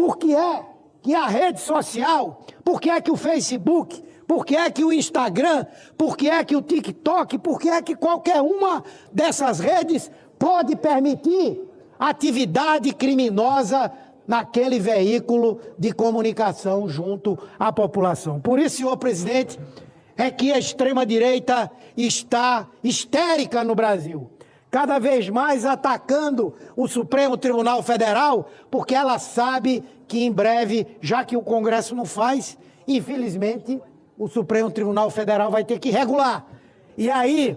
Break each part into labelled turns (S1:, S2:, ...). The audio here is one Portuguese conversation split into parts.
S1: Por que é que a rede social, por que é que o Facebook, por que é que o Instagram, por que é que o TikTok, por que é que qualquer uma dessas redes pode permitir atividade criminosa naquele veículo de comunicação junto à população? Por isso, senhor presidente, é que a extrema-direita está histérica no Brasil, cada vez mais atacando o Supremo Tribunal Federal, porque ela sabe que em breve, já que o Congresso não faz, infelizmente, o Supremo Tribunal Federal vai ter que regular. E aí,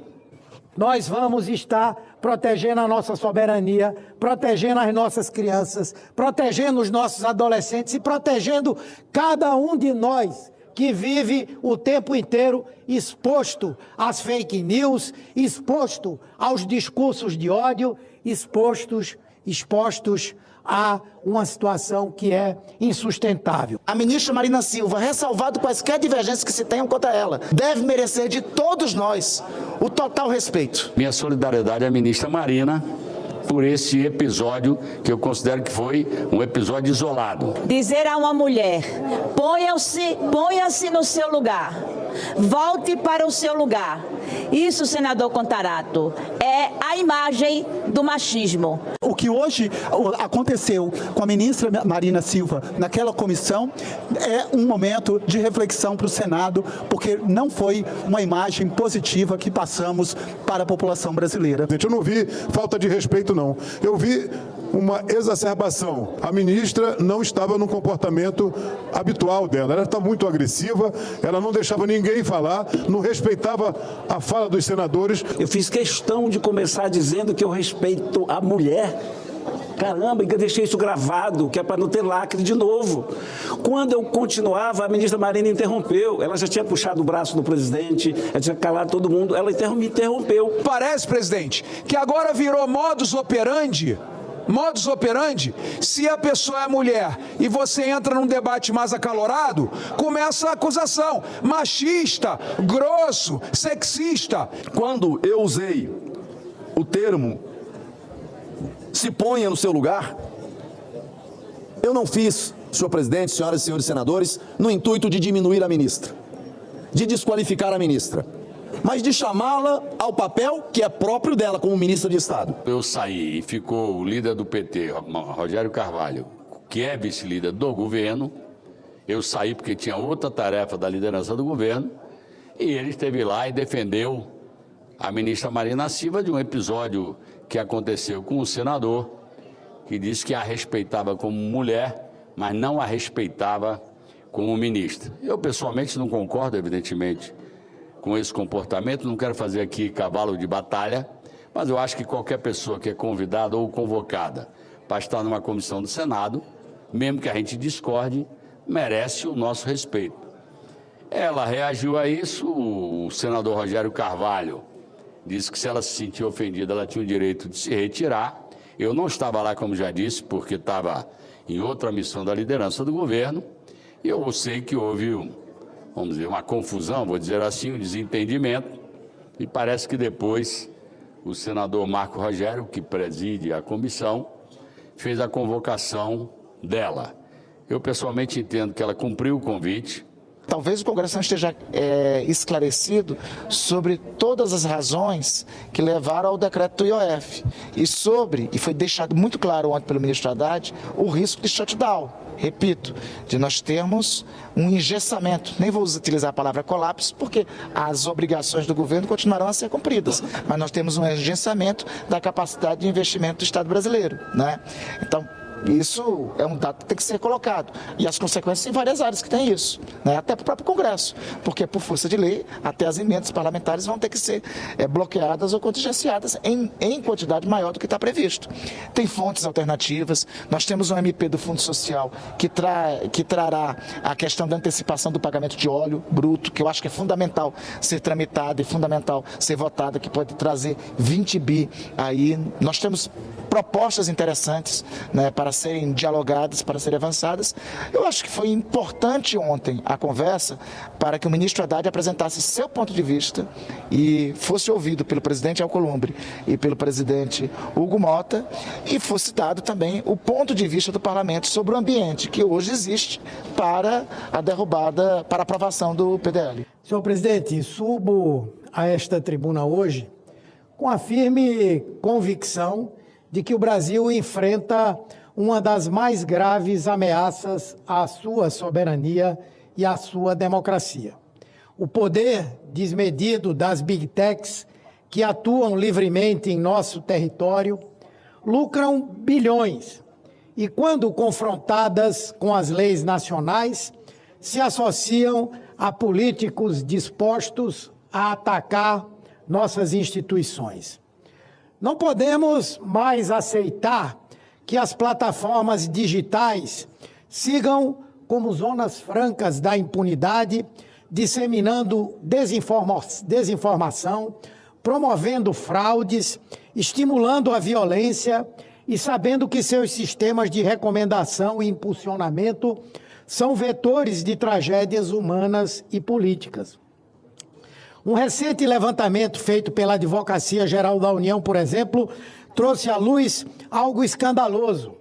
S1: nós vamos estar protegendo a nossa soberania, protegendo as nossas crianças, protegendo os nossos adolescentes e protegendo cada um de nós que vive o tempo inteiro exposto às fake news, exposto aos discursos de ódio, expostos a uma situação que é insustentável.
S2: A ministra Marina Silva, ressalvado quaisquer divergências que se tenham contra ela, deve merecer de todos nós o total respeito.
S3: Minha solidariedade à ministra Marina por esse episódio, que eu considero que foi um episódio isolado.
S4: Dizer a uma mulher, ponha-se no seu lugar, volte para o seu lugar. Isso, senador Contarato, é a imagem do machismo.
S5: O que hoje aconteceu com a ministra Marina Silva naquela comissão é um momento de reflexão para o Senado, porque não foi uma imagem positiva que passamos para a população brasileira.
S6: Eu não vi falta de respeito, não. Eu vi uma exacerbação. A ministra não estava no comportamento habitual dela. Ela está muito agressiva, ela não deixava ninguém falar, não respeitava a fala dos senadores.
S7: Eu fiz questão de começar dizendo que eu respeito a mulher. Caramba, eu deixei isso gravado, que é para não ter lacre de novo. Quando eu continuava, a ministra Marina interrompeu. Ela já tinha puxado o braço do presidente, ela tinha calado todo mundo, ela me interrompeu.
S8: Parece, presidente, que agora virou modus operandi, se a pessoa é mulher e você entra num debate mais acalorado, começa a acusação machista, grosso, sexista.
S9: Quando eu usei o termo "se ponha no seu lugar", eu não fiz, senhor presidente, senhoras e senhores senadores, no intuito de diminuir a ministra, de desqualificar a ministra, mas de chamá-la ao papel que é próprio dela como ministra de Estado.
S3: Eu saí e ficou o líder do PT, Rogério Carvalho, que é vice-líder do governo. Eu saí porque tinha outra tarefa da liderança do governo, e ele esteve lá e defendeu a ministra Marina Silva de um episódio que aconteceu com o senador, que disse que a respeitava como mulher, mas não a respeitava como ministra. Eu, pessoalmente, não concordo, evidentemente, com esse comportamento. Não quero fazer aqui cavalo de batalha, mas eu acho que qualquer pessoa que é convidada ou convocada para estar numa comissão do Senado, mesmo que a gente discorde, merece o nosso respeito. Ela reagiu a isso. O senador Rogério Carvalho disse que, se ela se sentir ofendida, ela tinha o direito de se retirar. Eu não estava lá, como já disse, porque estava em outra missão da liderança do governo, e eu sei que houve, vamos dizer, uma confusão, vou dizer assim, um desentendimento, e parece que depois o senador Marco Rogério, que preside a comissão, fez a convocação dela. Eu, pessoalmente, entendo que ela cumpriu o convite.
S2: Talvez o Congresso não esteja esclarecido sobre todas as razões que levaram ao decreto do IOF e foi deixado muito claro ontem pelo ministro Haddad o risco de shutdown. Repito, de nós termos um engessamento, nem vou utilizar a palavra colapso, porque as obrigações do governo continuarão a ser cumpridas, mas nós temos um engessamento da capacidade de investimento do Estado brasileiro, né? Então, isso é um dado que tem que ser colocado. E as consequências em várias áreas que tem isso, né? Até para o próprio Congresso, porque por força de lei, até as emendas parlamentares vão ter que ser bloqueadas ou contingenciadas em quantidade maior do que está previsto. Tem fontes alternativas, nós temos um MP do Fundo Social que trará a questão da antecipação do pagamento de óleo bruto, que eu acho que é fundamental ser tramitada e fundamental ser votada, que pode trazer 20 bi aí. Nós temos propostas interessantes, né, para serem dialogadas, para serem avançadas. Eu acho que foi importante ontem a conversa para que o ministro Haddad apresentasse seu ponto de vista e fosse ouvido pelo presidente Alcolumbre e pelo presidente Hugo Mota, e fosse dado também o ponto de vista do parlamento sobre o ambiente que hoje existe para a derrubada, para a aprovação do PDL.
S1: Senhor presidente, subo a esta tribuna hoje com a firme convicção de que o Brasil enfrenta uma das mais graves ameaças à sua soberania e à sua democracia. O poder desmedido das Big Techs, que atuam livremente em nosso território, lucram bilhões e, quando confrontadas com as leis nacionais, se associam a políticos dispostos a atacar nossas instituições. Não podemos mais aceitar que as plataformas digitais sigam como zonas francas da impunidade, disseminando desinformação, promovendo fraudes, estimulando a violência e sabendo que seus sistemas de recomendação e impulsionamento são vetores de tragédias humanas e políticas. Um recente levantamento feito pela Advocacia Geral da União, por exemplo, trouxe à luz algo escandaloso.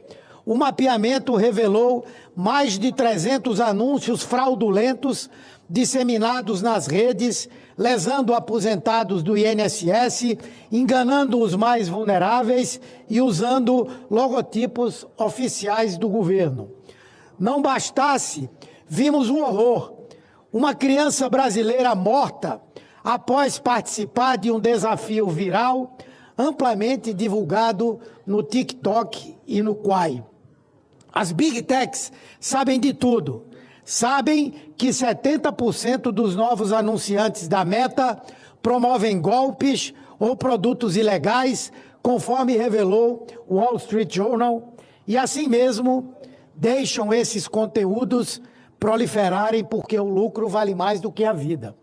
S1: O mapeamento revelou mais de 300 anúncios fraudulentos disseminados nas redes, lesando aposentados do INSS, enganando os mais vulneráveis e usando logotipos oficiais do governo. Não bastasse, vimos um horror. Uma criança brasileira morta após participar de um desafio viral amplamente divulgado no TikTok e no Quai. As Big Techs sabem de tudo. Sabem que 70% dos novos anunciantes da Meta promovem golpes ou produtos ilegais, conforme revelou o Wall Street Journal, e assim mesmo deixam esses conteúdos proliferarem porque o lucro vale mais do que a vida.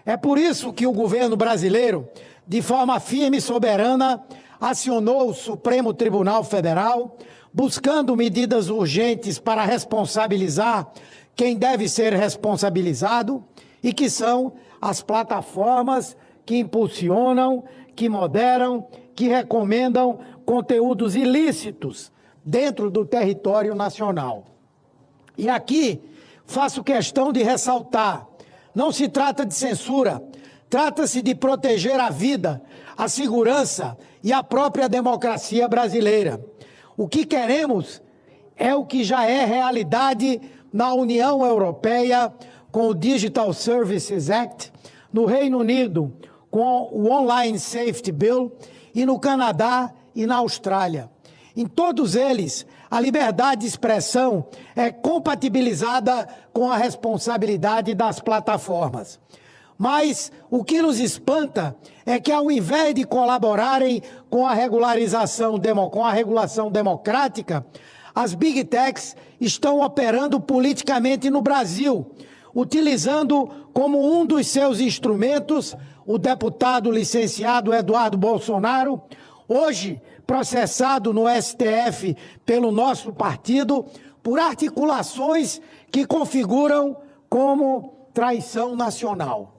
S1: É por isso que o governo brasileiro, de forma firme e soberana, acionou o Supremo Tribunal Federal, buscando medidas urgentes para responsabilizar quem deve ser responsabilizado, e que são as plataformas que impulsionam, que moderam, que recomendam conteúdos ilícitos dentro do território nacional. E aqui faço questão de ressaltar: não se trata de censura, trata-se de proteger a vida, a segurança e a própria democracia brasileira. O que queremos é o que já é realidade na União Europeia com o Digital Services Act, no Reino Unido com o Online Safety Bill e no Canadá e na Austrália. Em todos eles, a liberdade de expressão é compatibilizada com a responsabilidade das plataformas. Mas o que nos espanta é que, ao invés de colaborarem com a regulação democrática, as Big Techs estão operando politicamente no Brasil, utilizando como um dos seus instrumentos o deputado licenciado Eduardo Bolsonaro, hoje processado no STF pelo nosso partido por articulações que configuram como traição nacional.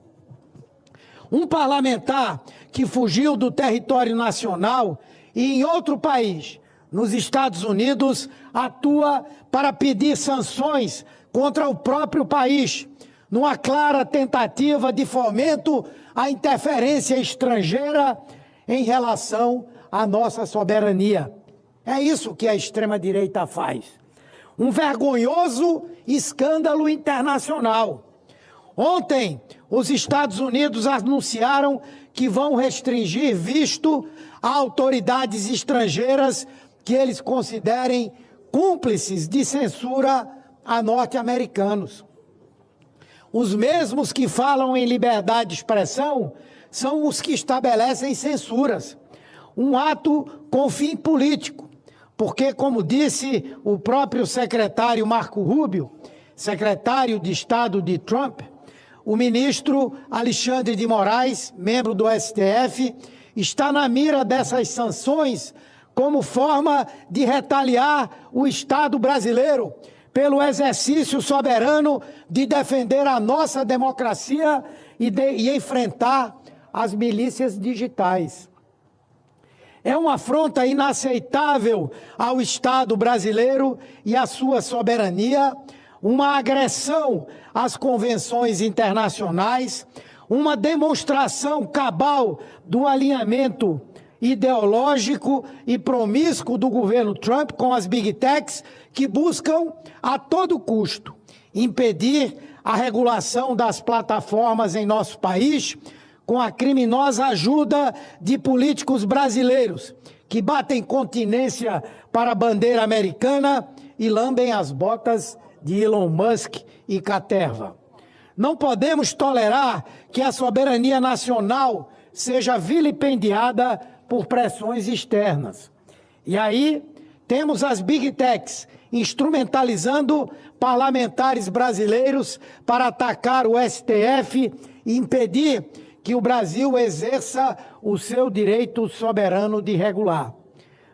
S1: Um parlamentar que fugiu do território nacional e em outro país, nos Estados Unidos, atua para pedir sanções contra o próprio país, numa clara tentativa de fomento à interferência estrangeira em relação à nossa soberania. É isso que a extrema-direita faz. Um vergonhoso escândalo internacional. Ontem, os Estados Unidos anunciaram que vão restringir visto a autoridades estrangeiras que eles considerem cúmplices de censura a norte-americanos. Os mesmos que falam em liberdade de expressão são os que estabelecem censuras. Um ato com fim político, porque, como disse o próprio secretário Marco Rubio, secretário de Estado de Trump, o ministro Alexandre de Moraes, membro do STF, está na mira dessas sanções como forma de retaliar o Estado brasileiro pelo exercício soberano de defender a nossa democracia e enfrentar as milícias digitais. É uma afronta inaceitável ao Estado brasileiro e à sua soberania, uma agressão às convenções internacionais, uma demonstração cabal do alinhamento ideológico e promíscuo do governo Trump com as Big Techs, que buscam, a todo custo, impedir a regulação das plataformas em nosso país, com a criminosa ajuda de políticos brasileiros, que batem continência para a bandeira americana e lambem as botas de Elon Musk e Caterva. Não podemos tolerar que a soberania nacional seja vilipendiada por pressões externas. E aí temos as Big Techs instrumentalizando parlamentares brasileiros para atacar o STF e impedir que o Brasil exerça o seu direito soberano de regular.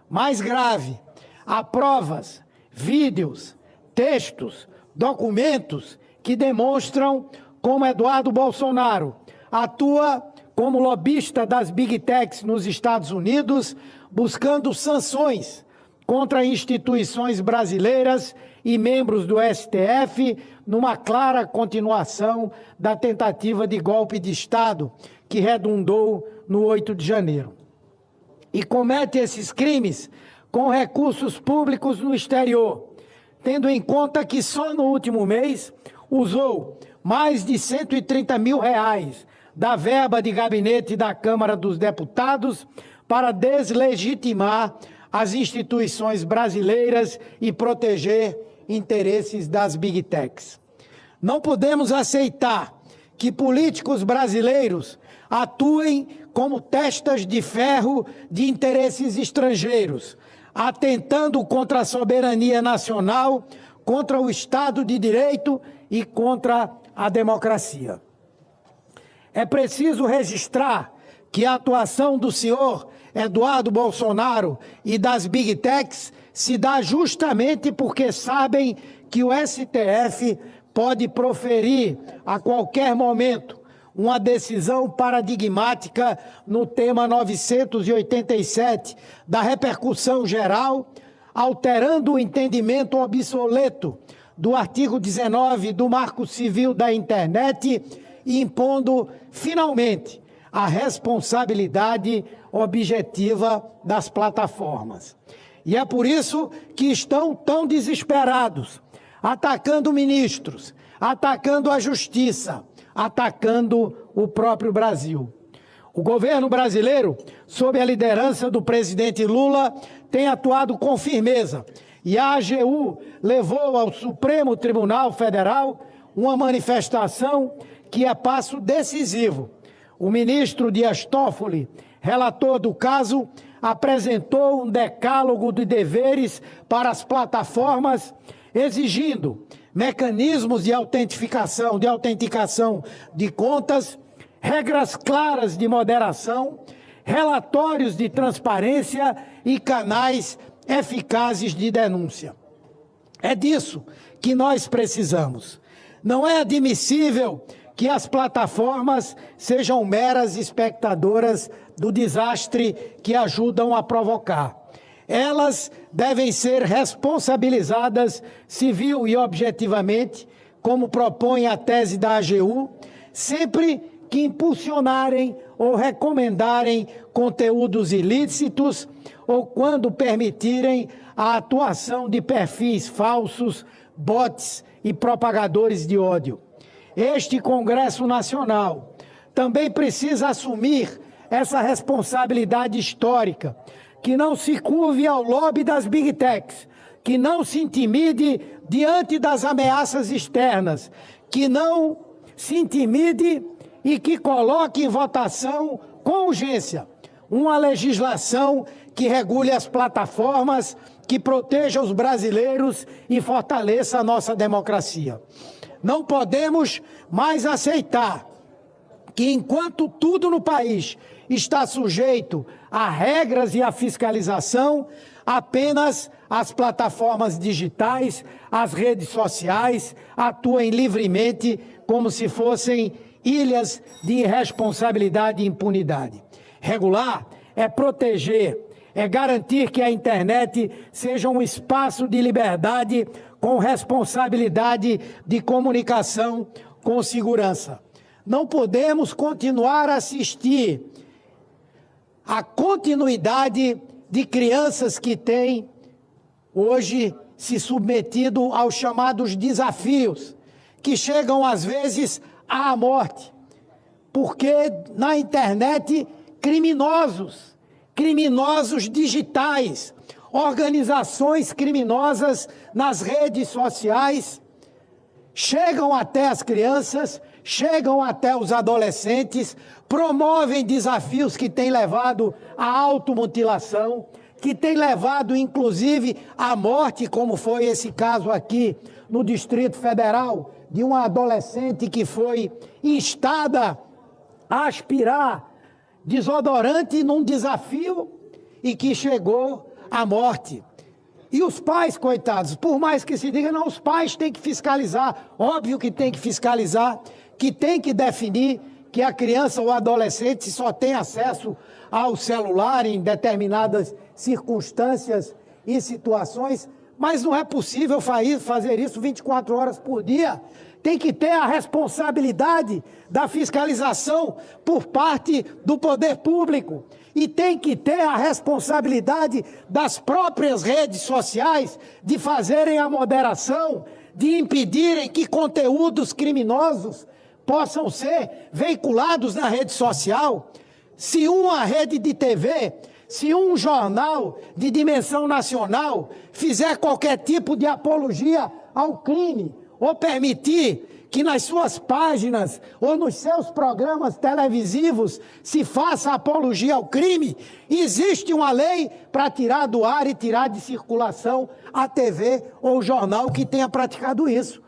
S1: Mais grave, há provas, vídeos, textos, documentos que demonstram como Eduardo Bolsonaro atua como lobista das Big Techs nos Estados Unidos, buscando sanções contra instituições brasileiras e membros do STF, numa clara continuação da tentativa de golpe de Estado que redundou no 8 de janeiro. E comete esses crimes com recursos públicos no exterior, tendo em conta que só no último mês usou mais de R$130 mil da verba de gabinete da Câmara dos Deputados para deslegitimar as instituições brasileiras e proteger interesses das Big Techs. Não podemos aceitar que políticos brasileiros atuem como testas de ferro de interesses estrangeiros, atentando contra a soberania nacional, contra o Estado de Direito e contra a democracia. É preciso registrar que a atuação do senhor Eduardo Bolsonaro e das Big Techs se dá justamente porque sabem que o STF pode proferir a qualquer momento uma decisão paradigmática no tema 987 da repercussão geral, alterando o entendimento obsoleto do artigo 19 do Marco Civil da Internet e impondo, finalmente, a responsabilidade objetiva das plataformas. E é por isso que estão tão desesperados, atacando ministros, atacando a justiça, atacando o próprio Brasil. O governo brasileiro, sob a liderança do presidente Lula, tem atuado com firmeza e a AGU levou ao Supremo Tribunal Federal uma manifestação que é passo decisivo. O ministro Dias Toffoli, relator do caso, apresentou um decálogo de deveres para as plataformas, exigindo mecanismos de autenticação de contas, regras claras de moderação, relatórios de transparência e canais eficazes de denúncia. É disso que nós precisamos. Não é admissível que as plataformas sejam meras espectadoras do desastre que ajudam a provocar. Elas devem ser responsabilizadas civil e objetivamente, como propõe a tese da AGU, sempre que impulsionarem ou recomendarem conteúdos ilícitos ou quando permitirem a atuação de perfis falsos, bots e propagadores de ódio. Este Congresso Nacional também precisa assumir essa responsabilidade histórica, que não se curve ao lobby das Big Techs, que não se intimide diante das ameaças externas, que não se intimide e que coloque em votação com urgência uma legislação que regule as plataformas, que proteja os brasileiros e fortaleça a nossa democracia. Não podemos mais aceitar que enquanto tudo no país está sujeito a regras e a fiscalização, apenas as plataformas digitais, as redes sociais atuem livremente como se fossem ilhas de irresponsabilidade e impunidade. Regular é proteger, é garantir que a internet seja um espaço de liberdade com responsabilidade de comunicação com segurança. Não podemos continuar a assistir à continuidade de crianças que têm hoje se submetido aos chamados desafios, que chegam às vezes à morte, porque na internet criminosos digitais, organizações criminosas nas redes sociais chegam até as crianças, chegam até os adolescentes, promovem desafios que têm levado à automutilação, que têm levado, inclusive, à morte, como foi esse caso aqui no Distrito Federal, de uma adolescente que foi instada a aspirar desodorante num desafio e que chegou à morte. E os pais, coitados, por mais que se diga, não, os pais têm que fiscalizar, óbvio que tem que fiscalizar, que tem que definir que a criança ou adolescente só tem acesso ao celular em determinadas circunstâncias e situações, mas não é possível fazer isso 24 horas por dia. Tem que ter a responsabilidade da fiscalização por parte do poder público e tem que ter a responsabilidade das próprias redes sociais de fazerem a moderação, de impedirem que conteúdos criminosos possam ser veiculados na rede social. Se uma rede de TV, se um jornal de dimensão nacional fizer qualquer tipo de apologia ao crime ou permitir que nas suas páginas ou nos seus programas televisivos se faça apologia ao crime, existe uma lei para tirar do ar e tirar de circulação a TV ou jornal que tenha praticado isso.